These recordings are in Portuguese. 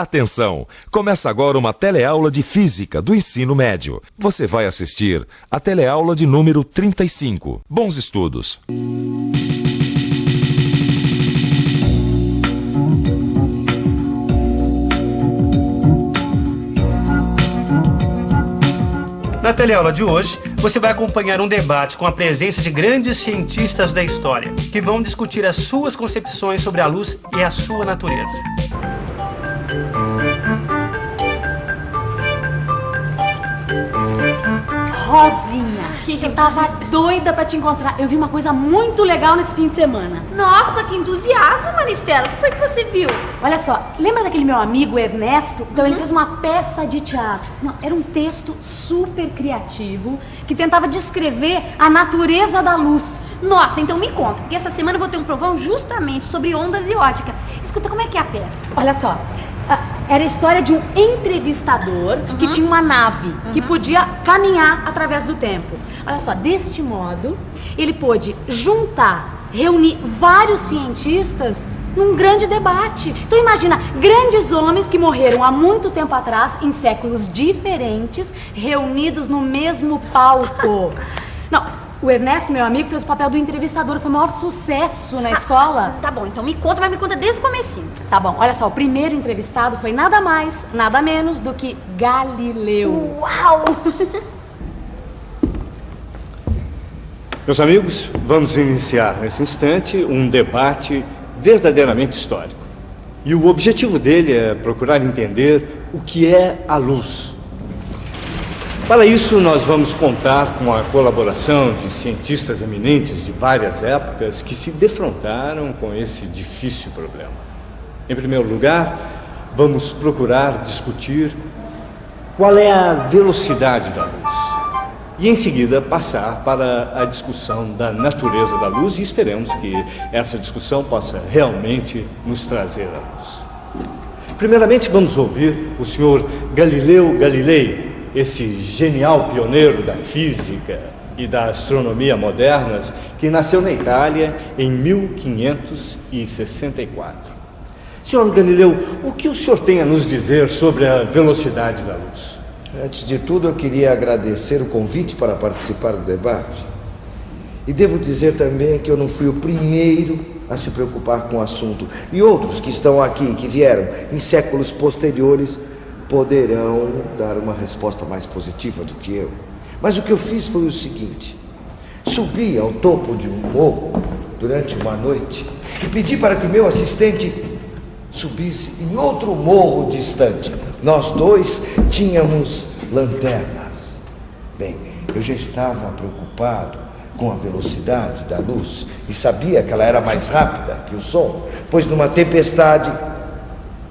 Atenção! Começa agora uma teleaula de Física do ensino médio. Você vai assistir a teleaula de número 35. Bons estudos! Na teleaula de hoje, você vai acompanhar um debate com a presença de grandes cientistas da história, que vão discutir as suas concepções sobre a luz e a sua natureza. Rosinha, eu tava doida pra te encontrar. Eu vi uma coisa muito legal nesse fim de semana. Nossa, que entusiasmo, Maristela. O que foi que você viu? Olha só, lembra daquele meu amigo Ernesto? Então ele fez uma peça de teatro. Era um texto super criativo que tentava descrever a natureza da luz. Nossa, então me conta, porque essa semana eu vou ter um provão justamente sobre ondas e ótica. Escuta, como é que é a peça? Olha só, era a história de um entrevistador que tinha uma nave que podia caminhar através do tempo. Olha só, deste modo, ele pôde reunir vários cientistas num grande debate. Então imagina, grandes homens que morreram há muito tempo atrás, em séculos diferentes, reunidos no mesmo palco. Não, o Ernesto, meu amigo, fez o papel do entrevistador, foi o maior sucesso na escola. Tá bom, então me conta, mas me conta desde o comecinho. Tá bom, olha só, o primeiro entrevistado foi nada mais, nada menos do que Galileu. Uau! Meus amigos, vamos iniciar nesse instante um debate verdadeiramente histórico. E o objetivo dele é procurar entender o que é a luz. Para isso, nós vamos contar com a colaboração de cientistas eminentes de várias épocas que se defrontaram com esse difícil problema. Em primeiro lugar, vamos procurar discutir qual é a velocidade da luz. E, em seguida, passar para a discussão da natureza da luz e esperemos que essa discussão possa realmente nos trazer a luz. Primeiramente, vamos ouvir o senhor Galileu Galilei, esse genial pioneiro da física e da astronomia modernas, que nasceu na Itália em 1564. Senhor Galileu, o que o senhor tem a nos dizer sobre a velocidade da luz? Antes de tudo, eu queria agradecer o convite para participar do debate. E devo dizer também que eu não fui o primeiro a se preocupar com o assunto. E outros que estão aqui, que vieram em séculos posteriores, poderão dar uma resposta mais positiva do que eu. Mas o que eu fiz foi o seguinte: subi ao topo de um morro durante uma noite e pedi para que o meu assistente subisse em outro morro distante. Nós dois tínhamos lanternas. Bem, eu já estava preocupado com a velocidade da luz e sabia que ela era mais rápida que o som, pois numa tempestade,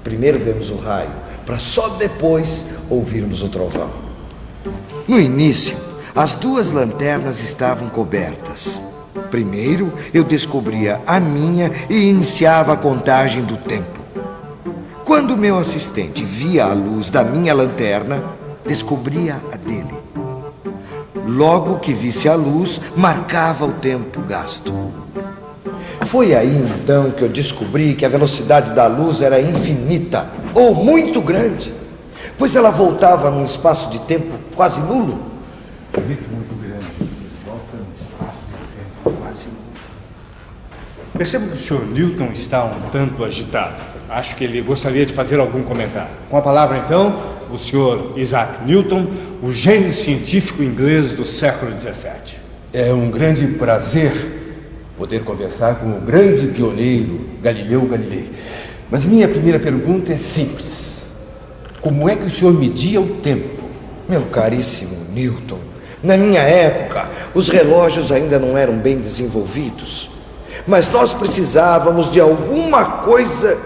primeiro vemos o raio, para só depois ouvirmos o trovão. No início, as duas lanternas estavam cobertas. Primeiro, eu descobria a minha e iniciava a contagem do tempo. Quando meu assistente via a luz da minha lanterna, descobria a dele. Logo que visse a luz, marcava o tempo gasto. Foi aí então que eu descobri que a velocidade da luz era infinita, ou muito grande, pois ela voltava num espaço de tempo quase nulo. Muito grande, volta num espaço de tempo quase nulo. Percebo que o senhor Newton está um tanto agitado. Acho que ele gostaria de fazer algum comentário. Com a palavra, então, o senhor Isaac Newton, o gênio científico inglês do século XVII. É um grande prazer poder conversar com o grande pioneiro Galileu Galilei. Mas minha primeira pergunta é simples. Como é que o senhor media o tempo? Meu caríssimo Newton, na minha época, os relógios ainda não eram bem desenvolvidos. Mas nós precisávamos de alguma coisa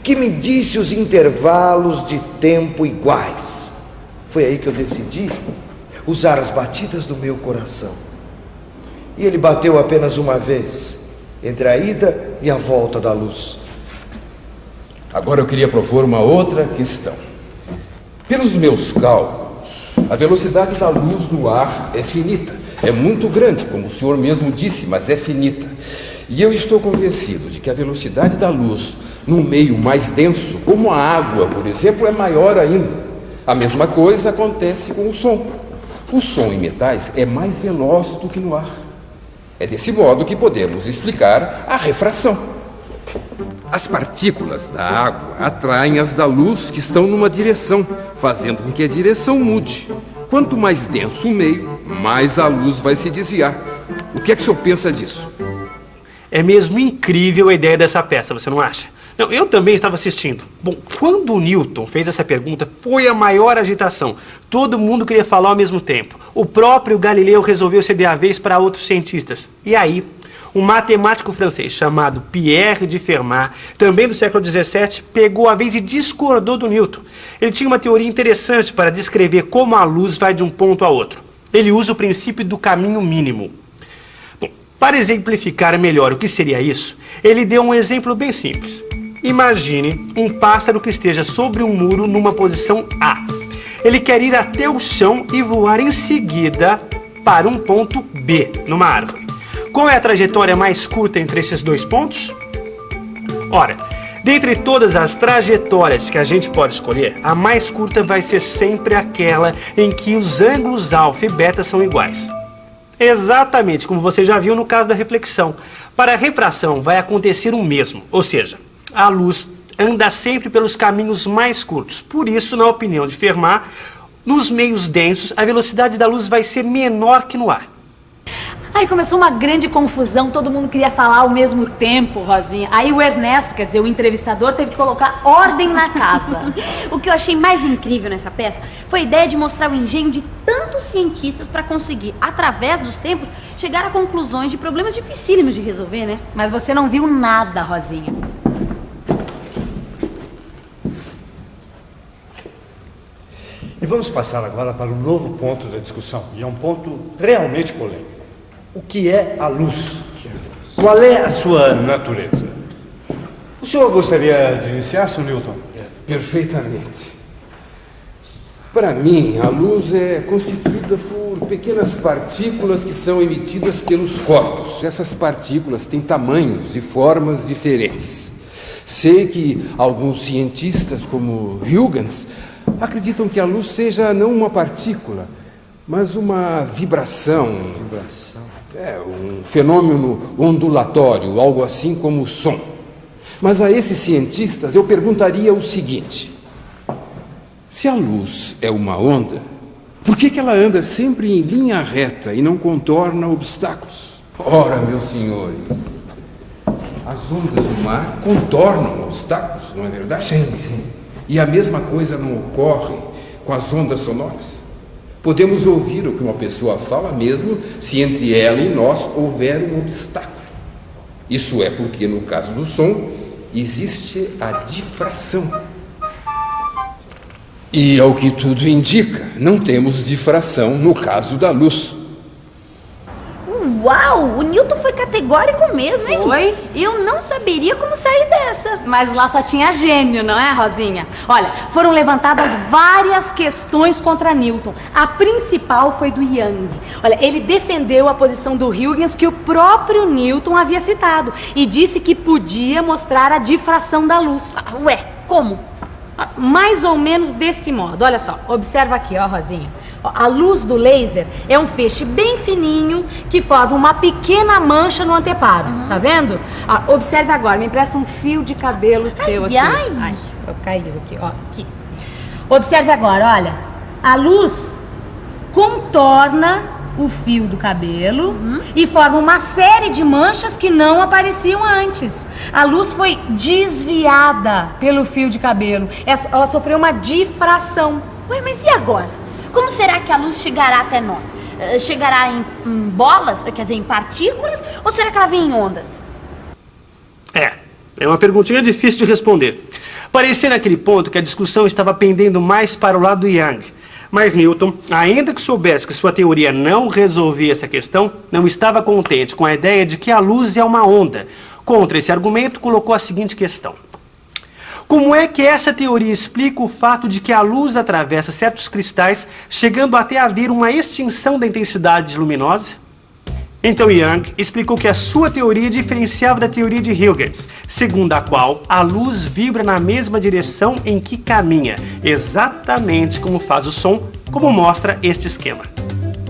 que medisse os intervalos de tempo iguais. Foi aí que eu decidi usar as batidas do meu coração. E ele bateu apenas uma vez, entre a ida e a volta da luz. Agora eu queria propor uma outra questão. Pelos meus cálculos, a velocidade da luz no ar é finita. É muito grande, como o senhor mesmo disse, mas é finita. E eu estou convencido de que a velocidade da luz num meio mais denso, como a água, por exemplo, é maior ainda. A mesma coisa acontece com o som. O som em metais é mais veloz do que no ar. É desse modo que podemos explicar a refração. As partículas da água atraem as da luz que estão numa direção, fazendo com que a direção mude. Quanto mais denso o meio, mais a luz vai se desviar. O que é que o senhor pensa disso? É mesmo incrível a ideia dessa peça, você não acha? Não, eu também estava assistindo. Bom, quando o Newton fez essa pergunta, foi a maior agitação. Todo mundo queria falar ao mesmo tempo. O próprio Galileu resolveu ceder a vez para outros cientistas. E aí, um matemático francês chamado Pierre de Fermat, também do século XVII, pegou a vez e discordou do Newton. Ele tinha uma teoria interessante para descrever como a luz vai de um ponto a outro. Ele usa o princípio do caminho mínimo. Bom, para exemplificar melhor o que seria isso, ele deu um exemplo bem simples. Imagine um pássaro que esteja sobre um muro numa posição A. Ele quer ir até o chão e voar em seguida para um ponto B, numa árvore. Qual é a trajetória mais curta entre esses dois pontos? Ora, dentre todas as trajetórias que a gente pode escolher, a mais curta vai ser sempre aquela em que os ângulos alfa e beta são iguais. Exatamente como você já viu no caso da reflexão. Para a refração vai acontecer o mesmo, ou seja, a luz anda sempre pelos caminhos mais curtos. Por isso, na opinião de Fermat, nos meios densos, a velocidade da luz vai ser menor que no ar. Aí começou uma grande confusão, todo mundo queria falar ao mesmo tempo, Rosinha. Aí o Ernesto, quer dizer, o entrevistador, teve que colocar ordem na casa. O que eu achei mais incrível nessa peça foi a ideia de mostrar o engenho de tantos cientistas para conseguir, através dos tempos, chegar a conclusões de problemas dificílimos de resolver, né? Mas você não viu nada, Rosinha. E vamos passar agora para um novo ponto da discussão, e é um ponto realmente polêmico. O que é a luz? Qual é a sua natureza? O senhor gostaria de iniciar, Sr. Newton? Perfeitamente. Para mim, a luz é constituída por pequenas partículas que são emitidas pelos corpos. Essas partículas têm tamanhos e formas diferentes. Sei que alguns cientistas, como Huygens, acreditam que a luz seja não uma partícula, mas uma vibração. É um fenômeno ondulatório, algo assim como o som. Mas a esses cientistas eu perguntaria o seguinte: se a luz é uma onda, por que ela anda sempre em linha reta e não contorna obstáculos? Ora, meus senhores, as ondas do mar contornam obstáculos, não é verdade? Sim, sim. E a mesma coisa não ocorre com as ondas sonoras. Podemos ouvir o que uma pessoa fala mesmo se entre ela e nós houver um obstáculo. Isso é porque, no caso do som, existe a difração. E, ao que tudo indica, não temos difração no caso da luz. Uau, o Newton foi categórico mesmo, hein? Foi? Eu não saberia como sair dessa. Mas lá só tinha gênio, não é, Rosinha? Olha, foram levantadas várias questões contra Newton. A principal foi do Young. Olha, ele defendeu a posição do Huygens que o próprio Newton havia citado e disse que podia mostrar a difração da luz. Ué, como? Mais ou menos desse modo. Olha só, observa aqui, ó, Rosinha. Ó, a luz do laser é um feixe bem fininho que forma uma pequena mancha no anteparo. Tá vendo? Observe agora, me empresta um fio de cabelo teu aqui. Ai, caiu aqui, ó. Aqui. Observe agora, olha. A luz contorna o fio do cabelo e forma uma série de manchas que não apareciam antes. A luz foi desviada pelo fio de cabelo. Ela sofreu uma difração. Ué, mas e agora? Como será que a luz chegará até nós? Chegará em bolas, quer dizer, em partículas? Ou será que ela vem em ondas? É uma perguntinha difícil de responder. Parecia naquele ponto que a discussão estava pendendo mais para o lado do Young. Mas Newton, ainda que soubesse que sua teoria não resolvia essa questão, não estava contente com a ideia de que a luz é uma onda. Contra esse argumento, colocou a seguinte questão: como é que essa teoria explica o fato de que a luz atravessa certos cristais, chegando até haver uma extinção da intensidade luminosa? Então Young explicou que a sua teoria diferenciava da teoria de Huygens, segundo a qual a luz vibra na mesma direção em que caminha, exatamente como faz o som, como mostra este esquema.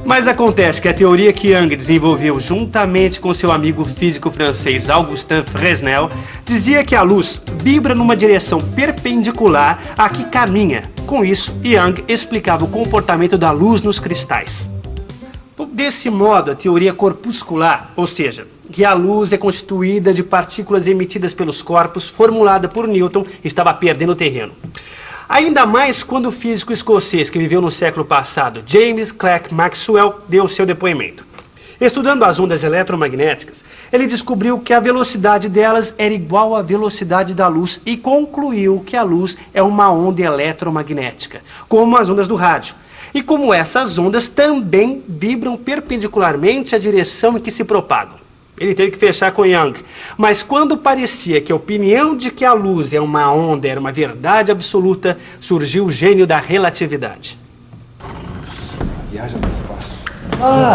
Mas acontece que a teoria que Young desenvolveu juntamente com seu amigo físico francês Augustin Fresnel dizia que a luz vibra numa direção perpendicular à que caminha. Com isso, Young explicava o comportamento da luz nos cristais. Desse modo, a teoria corpuscular, ou seja, que a luz é constituída de partículas emitidas pelos corpos, formulada por Newton, estava perdendo terreno. Ainda mais quando o físico escocês que viveu no século passado, James Clerk Maxwell, deu seu depoimento. Estudando as ondas eletromagnéticas, ele descobriu que a velocidade delas era igual à velocidade da luz e concluiu que a luz é uma onda eletromagnética, como as ondas do rádio. E como essas ondas também vibram perpendicularmente à direção em que se propagam. Ele teve que fechar com Young. Mas quando parecia que a opinião de que a luz é uma onda era uma verdade absoluta, surgiu o gênio da relatividade. Viaja no espaço.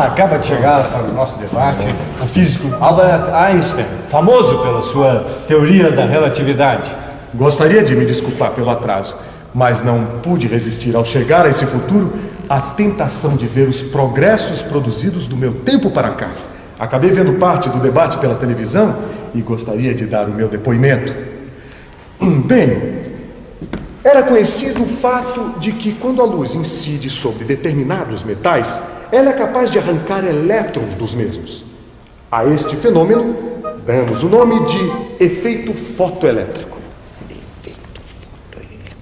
Acaba de chegar para o nosso debate o físico Albert Einstein, famoso pela sua teoria da relatividade. Gostaria de me desculpar pelo atraso, mas não pude resistir ao chegar a esse futuro à tentação de ver os progressos produzidos do meu tempo para cá. Acabei vendo parte do debate pela televisão e gostaria de dar o meu depoimento. Bem, era conhecido o fato de que quando a luz incide sobre determinados metais, ela é capaz de arrancar elétrons dos mesmos. A este fenômeno damos o nome de efeito fotoelétrico. Efeito fotoelétrico.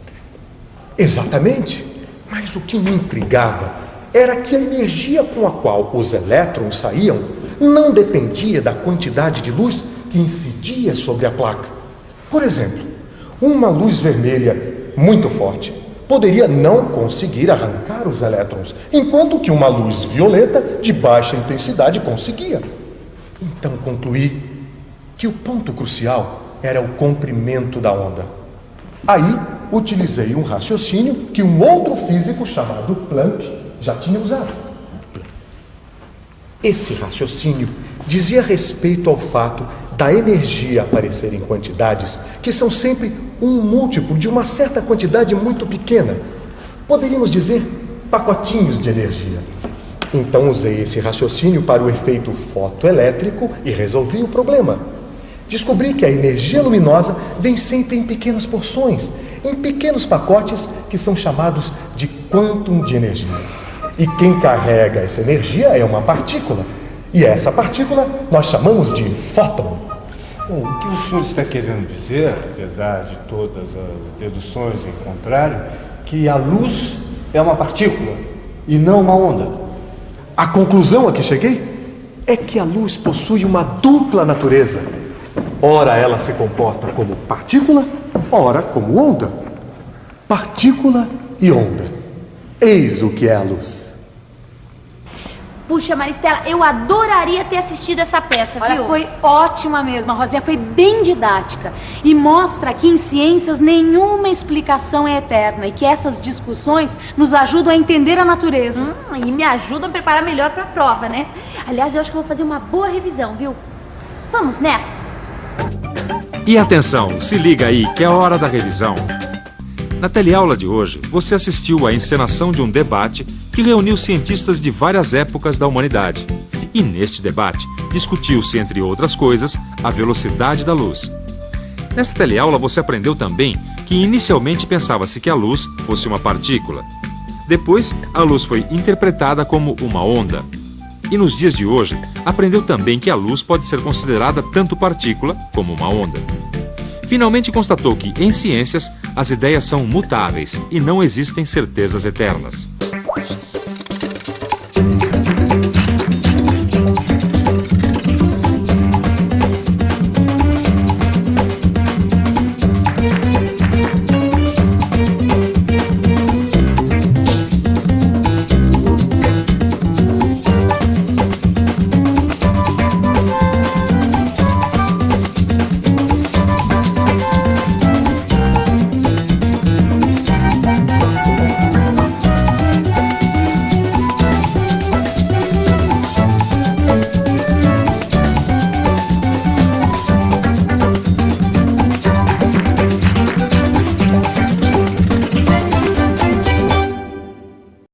Exatamente. Mas o que me intrigava era que a energia com a qual os elétrons saíam não dependia da quantidade de luz que incidia sobre a placa. Por exemplo, uma luz vermelha muito forte poderia não conseguir arrancar os elétrons, enquanto que uma luz violeta de baixa intensidade conseguia. Então concluí que o ponto crucial era o comprimento da onda. Aí utilizei um raciocínio que um outro físico chamado Planck já tinha usado. Esse raciocínio dizia respeito ao fato da energia aparecer em quantidades que são sempre um múltiplo de uma certa quantidade muito pequena. Poderíamos dizer pacotinhos de energia. Então usei esse raciocínio para o efeito fotoelétrico e resolvi o problema. Descobri que a energia luminosa vem sempre em pequenas porções, em pequenos pacotes que são chamados de quantum de energia. E quem carrega essa energia é uma partícula. E essa partícula nós chamamos de fóton. Bom, o que o senhor está querendo dizer, apesar de todas as deduções em contrário, que a luz é uma partícula e não uma onda? A conclusão a que cheguei é que a luz possui uma dupla natureza. Ora ela se comporta como partícula, ora como onda. Partícula e onda. Eis o que é a luz. Puxa, Maristela, eu adoraria ter assistido essa peça, Olha, viu? foi ótima mesmo, a Rosinha foi bem didática. E mostra que em ciências nenhuma explicação é eterna e que essas discussões nos ajudam a entender a natureza. E me ajudam a preparar melhor pra prova, né? Aliás, eu acho que eu vou fazer uma boa revisão, viu? Vamos nessa? E atenção, se liga aí que é hora da revisão. Na teleaula de hoje, você assistiu à encenação de um debate que reuniu cientistas de várias épocas da humanidade. E neste debate, discutiu-se, entre outras coisas, a velocidade da luz. Nesta teleaula você aprendeu também que inicialmente pensava-se que a luz fosse uma partícula. Depois, a luz foi interpretada como uma onda. E nos dias de hoje, aprendeu também que a luz pode ser considerada tanto partícula como uma onda. Finalmente constatou que, em ciências, as ideias são mutáveis e não existem certezas eternas.